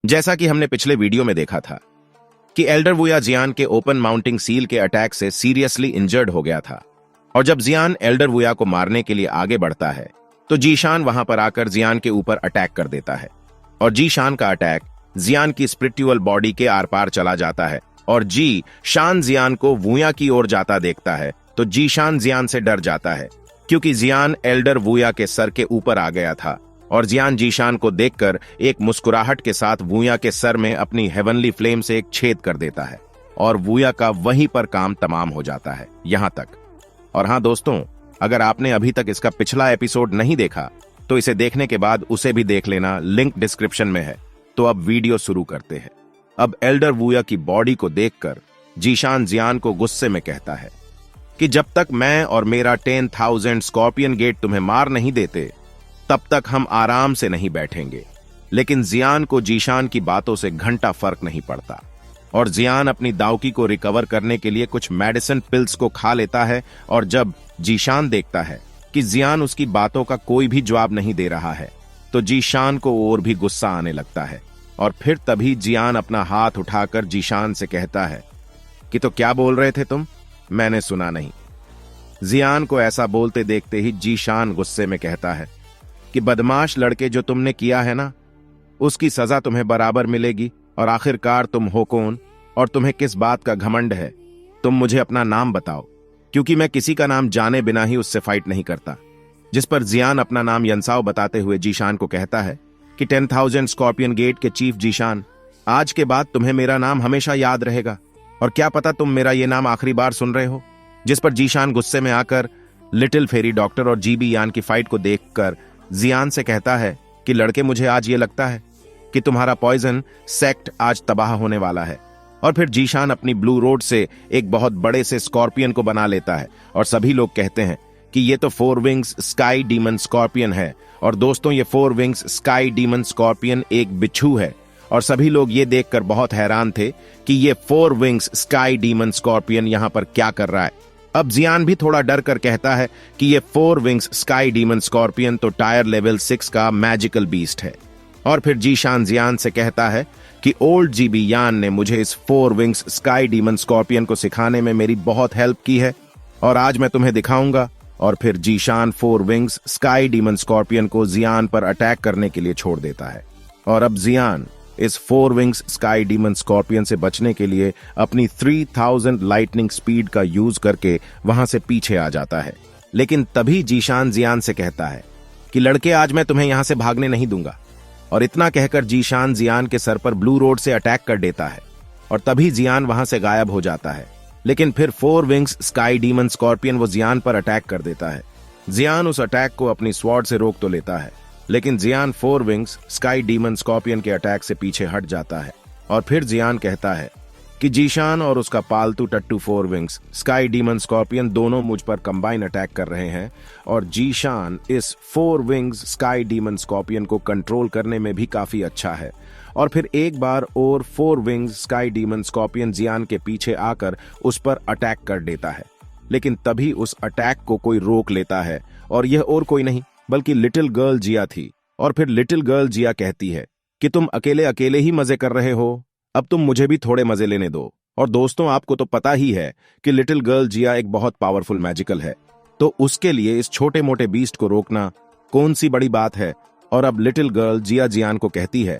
जैसा कि हमने पिछले वीडियो में देखा था कि एल्डर वुया जियान के ओपन माउंटिंग सील के अटैक से सीरियसली इंजर्ड हो गया था और जब जियान एल्डर वुया को मारने के लिए आगे बढ़ता है तो जीशान वहां पर आकर जियान के ऊपर अटैक कर देता है और जीशान का अटैक जियान की स्पिरिचुअल बॉडी के आर पार चला जाता है और जी शान जियान को वुया की ओर जाता देखता है तो जीशान जियान से डर जाता है क्योंकि जियान एल्डर वुया के सर के ऊपर आ गया था और जियान जीशान को देखकर एक मुस्कुराहट के साथ वुया के सर में अपनी हेवनली फ्लेम से एक छेद कर देता है और वुया का वहीं पर काम तमाम हो जाता है यहां तक। और हां दोस्तों, अगर आपने अभी तक इसका पिछला एपिसोड नहीं देखा तो इसे देखने के बाद उसे भी देख लेना, लिंक डिस्क्रिप्शन में है। तो अब वीडियो शुरू करते हैं। अब एल्डर वुया की बॉडी को देखकर जीशान जियान को गुस्से में कहता है कि जब तक मैं और मेरा 10,000 स्कॉर्पियन गेट तुम्हें मार नहीं देते तब तक हम आराम से नहीं बैठेंगे। लेकिन जियान को जीशान की बातों से घंटा फर्क नहीं पड़ता और जियान अपनी दावकी को रिकवर करने के लिए कुछ मेडिसिन पिल्स को खा लेता है और जब जीशान देखता है कि जियान उसकी बातों का कोई भी जवाब नहीं दे रहा है तो जीशान को और भी गुस्सा आने लगता है और फिर तभी जियान अपना हाथ उठाकर जीशान से कहता है कि तो क्या बोल रहे थे तुम, मैंने सुना नहीं। जियान को ऐसा बोलते देखते ही जीशान गुस्से में कहता है कि बदमाश लड़के, जो तुमने किया है ना उसकी सजा तुम्हें बराबर मिलेगी और आखिरकार तुम हो कौन और तुम्हें किस बात का घमंड है, तुम मुझे अपना नाम बताओ, क्योंकि मैं किसी का नाम जाने बिना ही उससे फाइट नहीं करता। जिस पर जियान अपना नाम यंसाओ बताते हुए जीशान को कहता है कि 10,000 स्कॉर्पियन गेट के चीफ जीशान, आज के बाद तुम्हें मेरा नाम हमेशा याद रहेगा और क्या पता तुम मेरा ये नाम आखिरी बार सुन रहे हो। जिस पर जीशान गुस्से में आकर लिटिल फेरी डॉक्टर और जीबी यान की फाइट को देखकर जियान से कहता है कि लड़के, मुझे आज ये लगता है कि तुम्हारा पॉइजन सेक्ट आज तबाह होने वाला है। और फिर जीशान अपनी ब्लू रोड से एक बहुत बड़े से स्कॉर्पियन को बना लेता है और सभी लोग कहते हैं कि ये तो 4 विंग्स स्काई डीमन स्कॉर्पियन है। और दोस्तों, ये 4 विंग्स स्काई डीमन स्कॉर्पियन एक बिच्छू है और सभी लोग ये देखकर बहुत हैरान थे कि ये 4 विंग्स स्काई डीमन स्कॉर्पियन यहां पर क्या कर रहा है। अब जियान भी थोड़ा डर कर कहता है कि ये 4 विंग्स स्काई डीमन स्कॉर्पियन तो टायर लेवल 6 का मैजिकल बीस्ट है। और फिर जीशान जियान से कहता है कि ओल्ड जीबी यान ने मुझे इस 4 विंग्स स्काई डीमन स्कॉर्पियन को सिखाने में मेरी बहुत हेल्प की है और आज मैं तुम्हें दिखाऊंगा। और फिर Zeeshan 4 wings sky demon scorpion को जियान पर अटैक करने के लिए छोड़ देता है और अब जियान इस 4 विंग्स स्काई डीमन स्कॉर्पियन से बचने के लिए अपनी 3000 लाइटनिंग स्पीड का यूज करके वहां से पीछे आ जाता है। लेकिन तभी जीशान जियान से कहता है कि लड़के, आज मैं तुम्हें यहां से भागने नहीं दूंगा। और इतना कहकर जीशान जियान के सर पर ब्लू रोड से अटैक कर देता है और तभी जियान वहां से गायब हो जाता है। लेकिन फिर 4 विंग्स स्काई डीमन स्कॉर्पियन वो जियान पर अटैक कर देता है। जियान उस अटैक को अपनी स्वॉर्ड से रोक तो लेता है, लेकिन जियान 4 विंग्स स्काई डीमन स्कॉर्पियन के अटैक से पीछे हट जाता है। और फिर जियान कहता है कि जीशान और उसका पालतू टट्टू 4 विंग्स स्काई डीमन स्कॉर्पियन दोनों मुझ पर कंबाइन अटैक कर रहे हैं और जीशान इस 4 विंग्स स्काई डीमन स्कॉर्पियन को कंट्रोल करने में भी काफी अच्छा है। और फिर एक बार और 4 विंग्स स्काई डीमन स्कॉर्पियन जियान के पीछे आकर उस पर अटैक कर देता है। लेकिन तभी उस अटैक को कोई रोक लेता है और यह और कोई नहीं बल्कि लिटिल गर्ल जिया थी। और फिर लिटिल गर्ल जिया कहती है कि तुम अकेले अकेले ही मजे कर रहे हो, अब तुम मुझे भी थोड़े मजे लेने दो। और दोस्तों, आपको तो पता ही है कि लिटिल गर्ल जिया एक बहुत पावरफुल मैजिकल है, तो उसके लिए इस छोटे मोटे बीस्ट को रोकना कौन सी बड़ी बात है। और अब लिटिल गर्ल जिया जियान को कहती है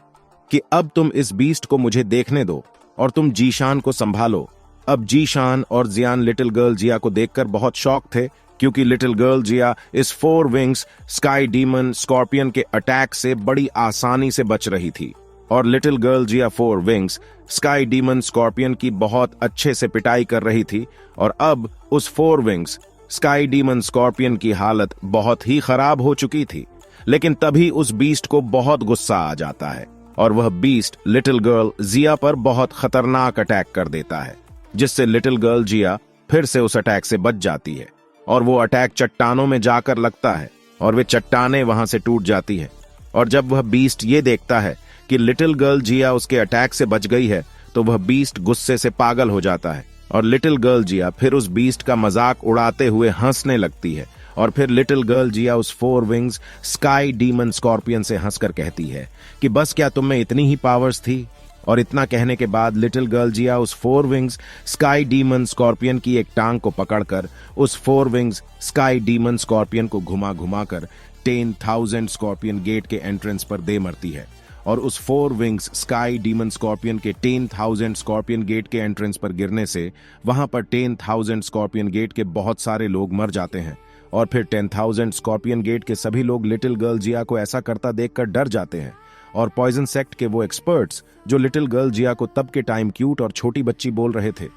कि अब तुम इस बीस्ट को मुझे देखने दो और तुम जीशान को संभालो। अब जीशान और जियान लिटिल गर्ल जिया को देखकर बहुत शॉक थे क्योंकि लिटिल गर्ल जिया इस 4 विंग्स स्काई डीमन स्कॉर्पियन के अटैक से बड़ी आसानी से बच रही थी और लिटिल गर्ल जिया 4 विंग्स स्काई डीमन स्कॉर्पियन की बहुत अच्छे से पिटाई कर रही थी। और अब उस 4 विंग्स स्काई डीमन स्कॉर्पियन की हालत बहुत ही खराब हो चुकी थी। लेकिन तभी उस बीस्ट को बहुत गुस्सा आ जाता है और वह बीस्ट लिटिल गर्ल जिया पर बहुत खतरनाक अटैक कर देता है, जिससे लिटिल गर्ल जिया फिर से उस अटैक से बच जाती है और वो अटैक चट्टानों में जाकर लगता है और वे चट्टानें वहां से टूट जाती है। और जब वह बीस्ट ये देखता है कि लिटिल गर्ल जिया उसके अटैक से बच गई है तो वह बीस्ट गुस्से से पागल हो जाता है और लिटिल गर्ल जिया फिर उस बीस्ट का मजाक उड़ाते हुए हंसने लगती है और फिर लिटिल गर्ल जिया उस 4 विंग्स स्काई डीमन स्कॉर्पियन से हंसकर कहती है कि बस क्या तुम में इतनी ही पावर्स थी। और इतना कहने के बाद लिटिल गर्ल जिया उस 4 विंग्स स्काई डीमन स्कॉर्पियन की एक टांग को पकड़कर उस 4 विंग्स स्काई डीमन स्कॉर्पियन को घुमा घुमा कर 10,000 स्कॉर्पियन गेट के एंट्रेंस पर दे मरती है। और उस 4 विंग्स स्काई डीमन स्कॉर्पियन के 10,000 स्कॉर्पियन गेट के एंट्रेंस पर गिरने से वहां पर 10,000 स्कॉर्पियन गेट के बहुत सारे लोग मर जाते हैं। और फिर 10,000 स्कॉर्पियन गेट के सभी लोग लिटिल गर्ल जिया को ऐसा करता देखकर डर जाते हैं। और पॉइजन सेक्ट के वो एक्सपर्ट्स जो लिटिल गर्ल जिया को तब के टाइम क्यूट और छोटी बच्ची बोल रहे थे,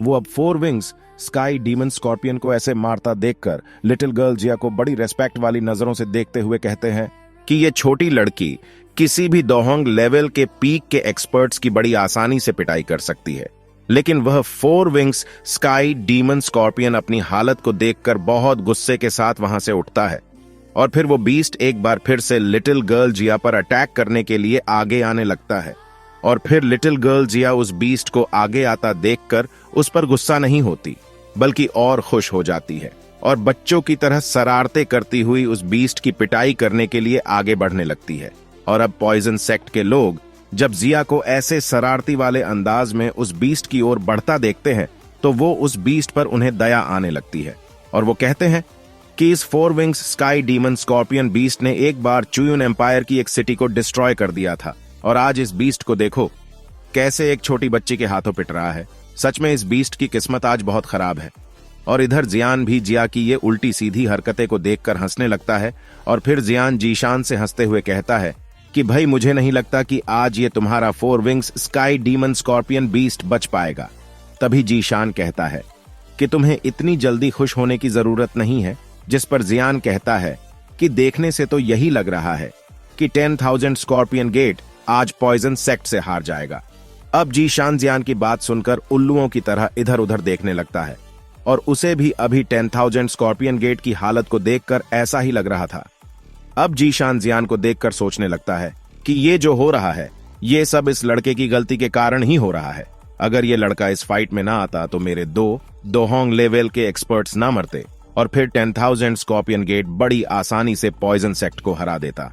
वो अब 4 विंग्स स्काई डीमन स्कॉर्पियन को ऐसे मारता देखकर लिटिल गर्ल जिया को बड़ी रेस्पेक्ट वाली नजरों से देखते हुए कहते हैं कि ये छोटी लड़की किसी भी दोहोंग लेवल के पीक के एक्सपर्ट्स की बड़ी आसानी से पिटाई कर सकती है। लेकिन वह 4 विंग्स स्काई डीमन स्कॉर्पियन अपनी हालत को देखकर बहुत गुस्से के साथ वहां से उठता है। और फिर वो बीस्ट एक बार फिर से लिटिल गर्ल जिया पर अटैक करने के लिए आगे आने लगता है। और फिर लिटिल गर्ल जिया उस बीस्ट को आगे आता देखकर उस पर गुस्सा नहीं होती, बल्कि और खुश हो जाती है और बच्चों की तरह शरारतें करती हुई उस बीस्ट की पिटाई करने के लिए आगे बढ़ने लगती है। और अब पॉइजन सेक्ट के लोग जब जिया को ऐसे शरारती वाले अंदाज में उस बीस्ट की ओर बढ़ता देखते हैं तो वो उस बीस्ट पर उन्हें दया आने लगती है। और वो कहते हैं कि इस 4 wings sky demon scorpion beast ने एक बार चुयुन एम्पायर की एक सिटी को डिस्ट्रॉय कर दिया था, और आज इस बीस्ट को देखो कैसे एक छोटी बच्ची के हाथों पिट रहा है। सच में इस बीस्ट की किस्मत आज बहुत खराब है। और इधर जियान भी जिया की ये उल्टी सीधी हरकतें को देखकर हंसने लगता है। और फिर जियान जीशान से हंसते हुए कहता है कि भाई मुझे नहीं लगता कि आज ये तुम्हारा 4 wings sky demon scorpion beast बच पाएगा। तभी जीशान कहता है कि तुम्हें इतनी जल्दी खुश होने की जरूरत नहीं है। जिस पर जियान कहता है कि देखने से तो यही लग रहा है कि 10,000 स्कॉर्पियन गेट आज पॉइजन सेक्ट से हार जाएगा। अब जीशान जियान की बात सुनकर उल्लुओं की तरह इधर उधर देखने लगता है और उसे भी अभी 10,000 स्कॉर्पियन गेट की हालत को देखकर ऐसा ही लग रहा था। अब जीशान जियान को देखकर सोचने लगता है कि ये जो हो रहा है ये सब इस लड़के की गलती के कारण ही हो रहा है। अगर ये लड़का इस फाइट में ना आता तो मेरे दो दोहोंग लेवल के एक्सपर्ट्स ना मरते और फिर 10,000 स्कॉर्पियन गेट बड़ी आसानी से पॉइजन सेक्ट को हरा देता।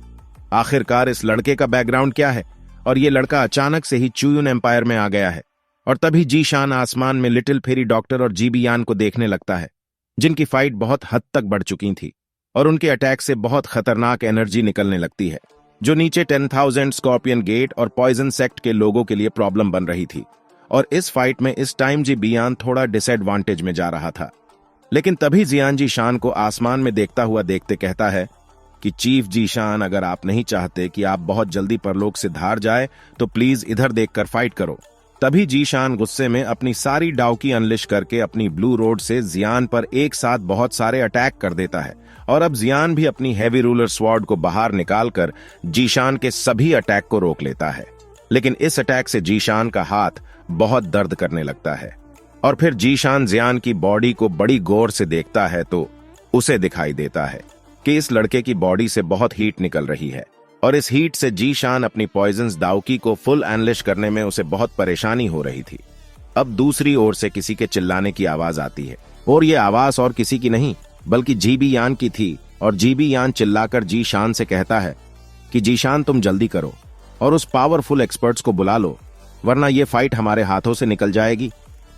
आखिरकार इस लड़के का बैकग्राउंड क्या है और ये लड़का अचानक से ही चुयुन एम्पायर में आ गया है। और तभी जीशान आसमान में लिटिल फेरी डॉक्टर और जीबी यान को देखने लगता है, जिनकी फाइट बहुत हद तक बढ़ चुकी थी और उनके अटैक से बहुत खतरनाक एनर्जी निकलने लगती है, जो नीचे 10,000 स्कॉर्पियन गेट और पॉइजन सेक्ट के लोगों के लिए प्रॉब्लम बन रही थी। और इस फाइट में इस टाइम जीबी यान थोड़ा डिसएडवांटेज में जा रहा था। लेकिन तभी जियान जीशान को आसमान में देखता हुआ देखते कहता है कि चीफ जीशान, अगर आप नहीं चाहते कि आप बहुत जल्दी परलोक से धार जाए तो प्लीज इधर देखकर फाइट करो। तभी जीशान गुस्से में अपनी सारी डाउकी अनलिश करके अपनी ब्लू रोड से जियान पर एक साथ बहुत सारे अटैक कर देता है। और अब जियान भी अपनी हैवी रूलर स्वॉर्ड को बाहर निकालकर जीशान के सभी अटैक को रोक लेता है। लेकिन इस अटैक से जीशान का हाथ बहुत दर्द करने लगता है। और फिर जीशान जियान की बॉडी को बड़ी गौर से देखता है तो उसे दिखाई देता है कि इस लड़के की बॉडी से बहुत हीट निकल रही है और इस हीट से जीशान अपनी पॉइजन्स डाउकी को फुल एनलिश करने में उसे बहुत परेशानी हो रही थी। अब दूसरी ओर से किसी के चिल्लाने की आवाज आती है और ये आवाज और किसी की नहीं बल्कि जीबी यान की थी। और जीबी यान चिल्लाकर जीशान से कहता है कि जीशान तुम जल्दी करो और उस पावरफुल एक्सपर्ट्स को बुला लो, वरना ये फाइट हमारे हाथों से निकल जाएगी।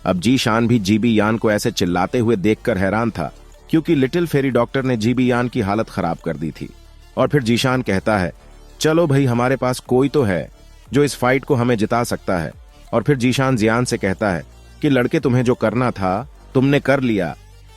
अब जीशान भी जीबी यान को ऐसे चिल्लाते हुए देखकर हैरान था, क्योंकि लिटिल फेरी डॉक्टर ने जीबी यान की हालत खराब कर दी थी। और फिर जीशान कहता है चलो भाई, हमारे पास कोई तो है जो इस फाइट को हमें जिता सकता है। और फिर जीशान जियान से कहता है कि लड़के, तुम्हें जो करना था तुमने कर लिया,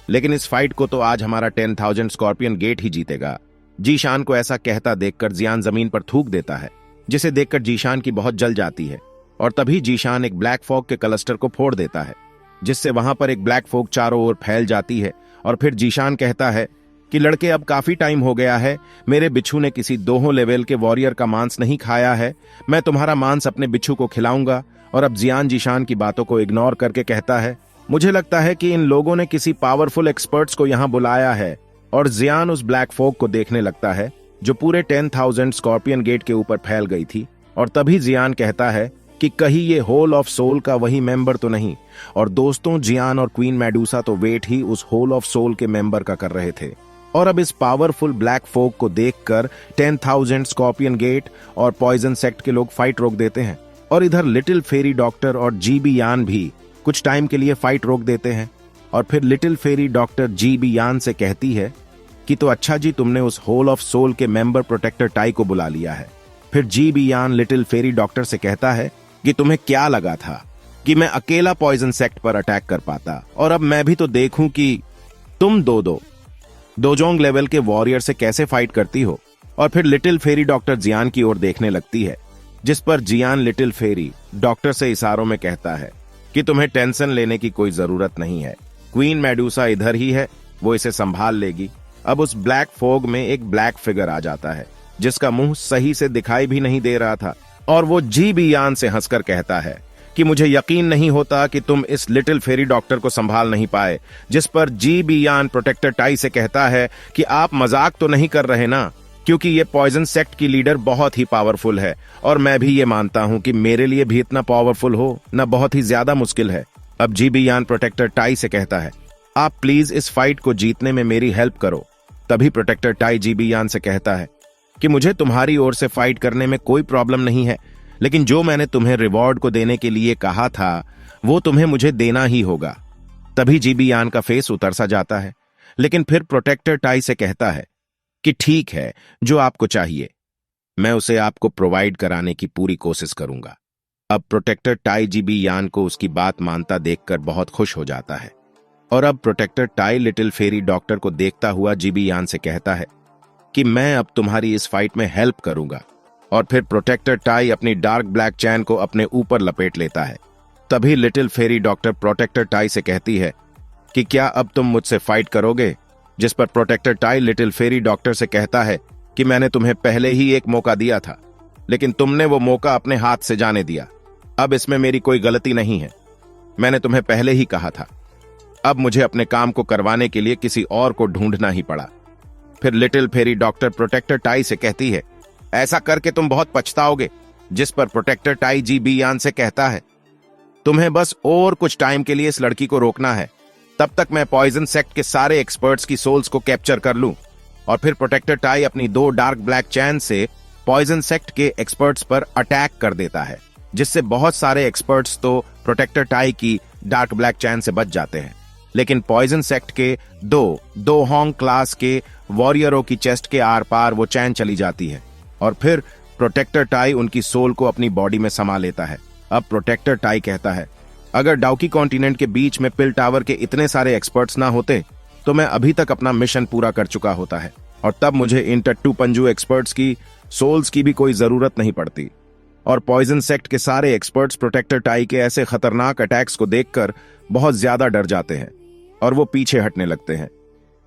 लेकिन इस फाइट को तो आज हमारा 10,000 स्कॉर्पियन गेट ही जीतेगा। जीशान को ऐसा कहता देखकर जियान जमीन पर थूक देता है, जिसे देखकर जीशान की बहुत जल जाती है। और तभी जीशान एक ब्लैक फॉग के क्लस्टर को फोड़ देता है, जिससे वहां पर एक ब्लैक फॉग चारों ओर फैल जाती है। और फिर जीशान कहता है कि लड़के, अब काफी टाइम हो गया है, मेरे बिच्छू ने किसी दोहों लेवल के वॉरियर का मांस नहीं खाया है, मैं तुम्हारा मांस अपने बिच्छू को खिलाऊंगा। और अब जियान जीशान की बातों को इग्नोर करके कहता है मुझे लगता है कि इन लोगों ने किसी पावरफुल एक्सपर्ट्स को यहां बुलाया है। और जियान उस ब्लैक फॉग को देखने लगता है जो पूरे 10,000 स्कॉर्पियन गेट के ऊपर फैल गई थी। और तभी जियान कहता है कि कहीं ये होल ऑफ सोल का वही मेंबर तो नहीं। और दोस्तों, जियान और क्वीन मेडूसा तो वेट ही उस होल ऑफ सोल के मेंबर का कर रहे थे। और अब इस पावरफुल ब्लैक फोग को देखकर 10,000 स्कॉर्पियन गेट और पॉइजन सेक्ट के लोग फाइट रोक देते हैं। और इधर लिटिल फेरी डॉक्टर और जीबी यान भी कुछ टाइम के लिए फाइट रोक देते हैं। और फिर लिटिल फेरी डॉक्टर जीबी यान से कहती है कि तो अच्छा जी, तुमने उस होल ऑफ सोल के मेंबर प्रोटेक्टर टाई को बुला लिया है। फिर जीबी यान लिटिल फेरी डॉक्टर से कहता है कि तुम्हें क्या लगा था कि मैं अकेला पॉइजन सेक्ट पर अटैक कर पाता, और अब मैं भी तो देखूं कि तुम दोजोंग लेवल के वॉरियर से कैसे फाइट करती हो। और फिर लिटिल फेरी डॉक्टर जियान की ओर देखने लगती है, जिस पर जियान लिटिल फेरी डॉक्टर से इशारों में कहता है कि तुम्हें टेंशन लेने की कोई जरूरत नहीं है, क्वीन मेडूसा इधर ही है, वो इसे संभाल लेगी। अब उस ब्लैक फोग में एक ब्लैक फिगर आ जाता है जिसका मुंह सही से दिखाई भी नहीं दे रहा था, और वो जीबी यान से हंसकर कहता है कि मुझे यकीन नहीं होता कि तुम इस लिटिल फेरी डॉक्टर को संभाल नहीं पाए। जिस पर जीबी यान प्रोटेक्टर टाई से कहता है कि आप मजाक तो नहीं कर रहे ना, क्योंकि ये पॉइजन सेक्ट की लीडर बहुत ही पावरफुल है, और मैं भी ये मानता हूं कि मेरे लिए भी इतना पावरफुल हो ना बहुत ही ज्यादा मुश्किल है। अब जीबी यान प्रोटेक्टर टाई से कहता है, आप प्लीज इस फाइट को जीतने में मेरी हेल्प करो। तभी प्रोटेक्टर टाई जीबी यान से कहता है कि मुझे तुम्हारी ओर से फाइट करने में कोई प्रॉब्लम नहीं है, लेकिन जो मैंने तुम्हें रिवॉर्ड को देने के लिए कहा था वो तुम्हें मुझे देना ही होगा। तभी जीबी यान का फेस उतर सा जाता है, लेकिन फिर प्रोटेक्टर टाई से कहता है कि ठीक है, जो आपको चाहिए मैं उसे आपको प्रोवाइड कराने की पूरी कोशिश करूंगा। अब प्रोटेक्टर टाई जीबी यान को उसकी बात मानता देखकर बहुत खुश हो जाता है, और अब protector tie little fairy doctor को देखता हुआ जीबी यान से कहता है कि मैं अब तुम्हारी इस फाइट में हेल्प करूंगा। और फिर प्रोटेक्टर टाई अपनी डार्क ब्लैक चैन को अपने ऊपर लपेट लेता है। तभी little fairy doctor protector tie से कहती है कि क्या अब तुम मुझसे फाइट करोगे। जिस पर protector tie little fairy doctor से कहता है कि मैंने तुम्हें पहले ही एक मौका दिया था, लेकिन तुमने वो मौका अपने हाथ से जाने दिया। अब इसमें मेरी कोई गलती नहीं है, मैंने तुम्हें पहले ही कहा था। अब मुझे अपने काम को करवाने के लिए किसी और को ढूंढना ही पड़ा। फिर little fairy doctor protector tie से कहती है, ऐसा करके तुम बहुत पछताओगे। जिस पर प्रोटेक्टर टाई जीबी यान से कहता है, तुम्हें बस और कुछ टाइम के लिए इस लड़की को रोकना है, तब तक मैं पॉइजन सेक्ट के सारे एक्सपर्ट्स की सोल्स को कैप्चर कर लूं। और फिर प्रोटेक्टर टाई अपनी 2 डार्क ब्लैक चैन से पॉइजन सेक्ट के एक्सपर्ट्स पर अटैक कर देता है, जिससे बहुत सारे एक्सपर्ट्स तो प्रोटेक्टर टाई की डार्क ब्लैक चैन से बच जाते हैं, लेकिन पॉइजन सेक्ट के दो होंग क्लास के वॉरियरों की चेस्ट के आर पार वो चैन चली जाती है। और फिर प्रोटेक्टर टाई उनकी सोल को अपनी बॉडी में समा लेता है। अब प्रोटेक्टर टाई कहता है, अगर डाउकी कॉन्टिनेंट के बीच में पिल टावर के इतने सारे एक्सपर्ट्स ना होते तो मैं अभी तक अपना मिशन पूरा कर चुका होता है, और तब मुझे इन टट्टू पंजू एक्सपर्ट्स की सोल्स की भी कोई जरूरत नहीं पड़ती। और पॉइजन सेक्ट के सारे एक्सपर्ट्स प्रोटेक्टर टाई के ऐसे खतरनाक अटैक्स को देखकर बहुत ज्यादा डर जाते हैं और वो पीछे हटने लगते हैं।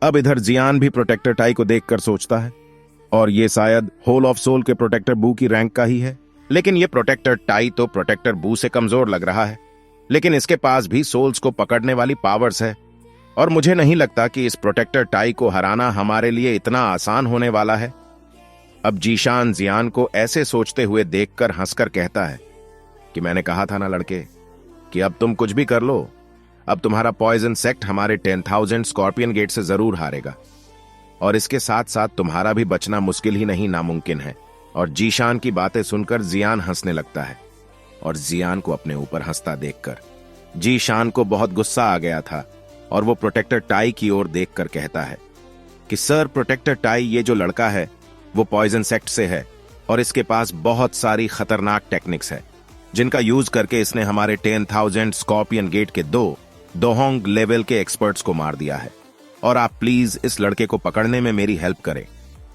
अब इधर जियान भी प्रोटेक्टर टाई को देखकर सोचता है, और ये शायद होल ऑफ सोल के प्रोटेक्टर बू की रैंक का ही है, लेकिन ये प्रोटेक्टर टाई तो प्रोटेक्टर बू से कमजोर लग रहा है, लेकिन इसके पास भी सोल्स को पकड़ने वाली पावर्स है, और मुझे नहीं लगता कि इस प्रोटेक्टर टाई को हराना हमारे लिए इतना आसान होने वाला है। अब जीशान जियान को ऐसे सोचते हुए देखकर हंसकर कहता है कि मैंने कहा था ना लड़के कि अब तुम कुछ भी कर लो, अब तुम्हारा पॉइजन सेक्ट हमारे 10,000 स्कॉर्पियन गेट से जरूर हारेगा, और इसके साथ साथ तुम्हारा भी बचना मुश्किल ही नहीं नामुमकिन है। और जीशान की बातें सुनकर जियान हंसने लगता है, और जियान को अपने ऊपर हंसता देखकर जीशान को बहुत गुस्सा आ गया था, और वो प्रोटेक्टर टाई की ओर देखकर कहता है कि सर प्रोटेक्टर टाई, ये जो लड़का है वो पॉइजन सेक्ट से है, और इसके पास बहुत सारी खतरनाक टेक्निक्स है जिनका यूज करके इसने हमारे 10,000 स्कॉर्पियन गेट के 2 दोहोंग लेवल के एक्सपर्ट्स को मार दिया है, और आप प्लीज इस लड़के को पकड़ने में मेरी हेल्प करें।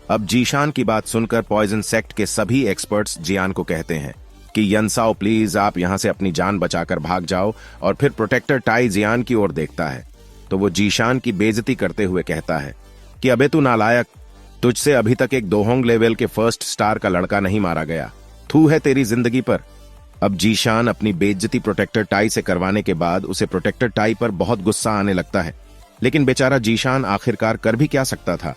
अब जीशान की बात सुनकर पॉइजन सेक्ट के सभी एक्सपर्ट्स जियान को कहते हैं कि यनसाओ प्लीज आप यहां से अपनी जान बचाकर भाग जाओ। और फिर प्रोटेक्टर टाई जियान की ओर देखता है तो वो जीशान की बेइज्जती करते हुए कहता है कि अबे तू नालायक, तुझसे अभी तक एक दोहोंग लेवल के 1 स्टार का लड़का नहीं मारा गया, थू है तेरी जिंदगी पर। अब जीशान अपनी बेइज्जती प्रोटेक्टर टाई से करवाने के बाद उसे प्रोटेक्टर टाई पर बहुत गुस्सा आने लगता है, लेकिन बेचारा जीशान आखिरकार कर भी क्या सकता था।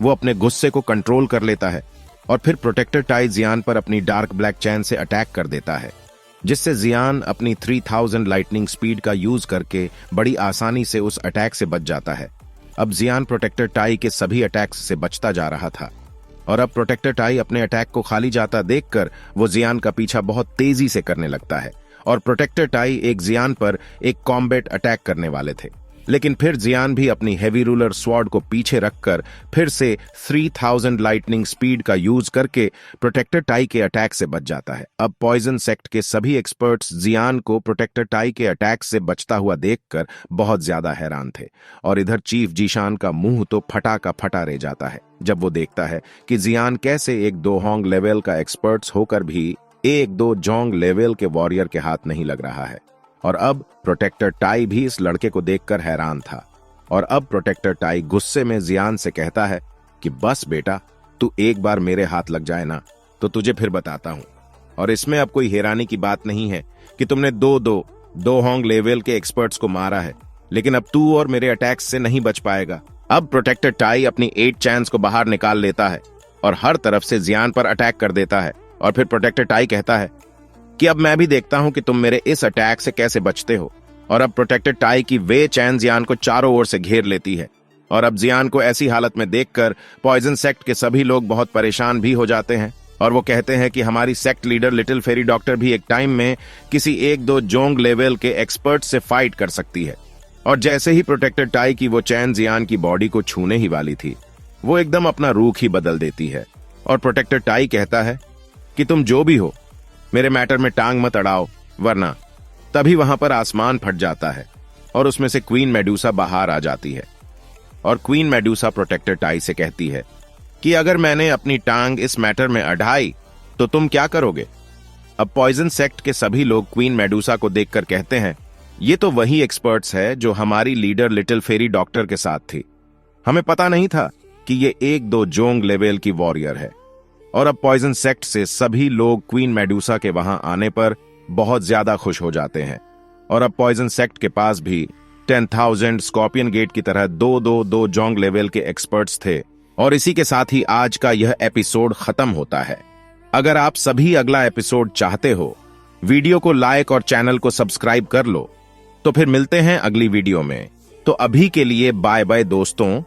वो अपने गुस्से को कंट्रोल कर लेता है, और फिर प्रोटेक्टर टाई जियान पर अपनी डार्क ब्लैक चैन से अटैक कर देता है, जिससे जियान अपनी 3000 लाइटनिंग स्पीड का यूज करके बड़ी आसानी से उस अटैक से बच जाता है। अब जियान प्रोटेक्टर टाई के सभी अटैक्स से बचता जा रहा था और अब प्रोटेक्टर टाई अपने अटैक को खाली जाता देखकर वो जियान का पीछा बहुत तेजी से करने लगता है और प्रोटेक्टर टाई एक जियान पर एक कॉम्बैट अटैक करने वाले थे, लेकिन फिर जियान भी अपनी हेवी रूलर स्वॉर्ड को पीछे रखकर फिर से 3000 लाइटनिंग स्पीड का यूज करके प्रोटेक्टर टाई के अटैक से बच जाता है। अब पॉइजन सेक्ट के सभी एक्सपर्ट्स जियान को प्रोटेक्टर टाई के अटैक से बचता हुआ देखकर बहुत ज्यादा हैरान थे और इधर चीफ जीशान का मुंह तो फटा का फटा रह जाता है जब वो देखता है कि जियान कैसे एक दोहोंग लेवल का एक्सपर्ट्स होकर भी एक दो जोंग लेवल के वॉरियर के हाथ नहीं लग रहा है। और अब प्रोटेक्टर टाई भी इस लड़के को देखकर हैरान था और अब प्रोटेक्टर टाई गुस्से में जियान से कहता है कि बस बेटा, तू एक बार मेरे हाथ लग जाए ना तो तुझे फिर बताता हूं। और इसमें अब कोई हैरानी की बात नहीं है कि तुमने दो होंग लेवल के एक्सपर्ट्स को मारा है, लेकिन अब तू और मेरे अटैक्स से नहीं बच पाएगा। अब प्रोटेक्टर टाई अपनी 8 चांस को बाहर निकाल लेता है और हर तरफ से जियान पर अटैक कर देता है और फिर प्रोटेक्टर टाई कहता है कि अब मैं भी देखता हूं कि तुम मेरे इस अटैक से कैसे बचते हो। और अब प्रोटेक्टर टाई की वे चैन जियान को चारों ओर से घेर लेती है और अब जियान को ऐसी हालत में देखकर पॉइजन सेक्ट के सभी लोग बहुत परेशान भी हो जाते हैं और वो कहते हैं कि हमारी sect leader little fairy doctor भी एक टाइम में किसी एक दो जोंग लेवल के एक्सपर्ट से फाइट कर सकती है। और जैसे ही प्रोटेक्टर टाई की वो चैन जियान की बॉडी को छूने ही वाली थी, वो एकदम अपना रुख ही बदल देती है और प्रोटेक्टर टाई कहता है कि तुम जो भी हो मेरे मैटर में टांग मत अड़ाओ वरना। तभी वहां पर आसमान फट जाता है और उसमें से क्वीन मेडूसा बाहर आ जाती है और क्वीन मेडूसा प्रोटेक्टर टाई से कहती है कि अगर मैंने अपनी टांग इस मैटर में अढ़ाई तो तुम क्या करोगे। अब पॉइजन सेक्ट के सभी लोग क्वीन मेडूसा को देखकर कहते हैं ये तो वही एक्सपर्ट्स है जो हमारी लीडर लिटिल फेरी डॉक्टर के साथ थी, हमें पता नहीं था कि ये एक दो जोंग लेवल की वॉरियर है। और अब पॉइजन सेक्ट से सभी लोग क्वीन मेडूसा के वहां आने पर बहुत ज्यादा खुश हो जाते हैं और अब पॉइजन सेक्ट के पास भी 10,000 स्कॉर्पियन गेट की तरह दो जोंग लेवल के एक्सपर्ट्स थे। और इसी के साथ ही आज का यह एपिसोड खत्म होता है। अगर आप सभी अगला एपिसोड चाहते हो, वीडियो को लाइक और चैनल को सब्सक्राइब कर लो। तो फिर मिलते हैं अगली वीडियो में। तो अभी के लिए बाय बाय दोस्तों।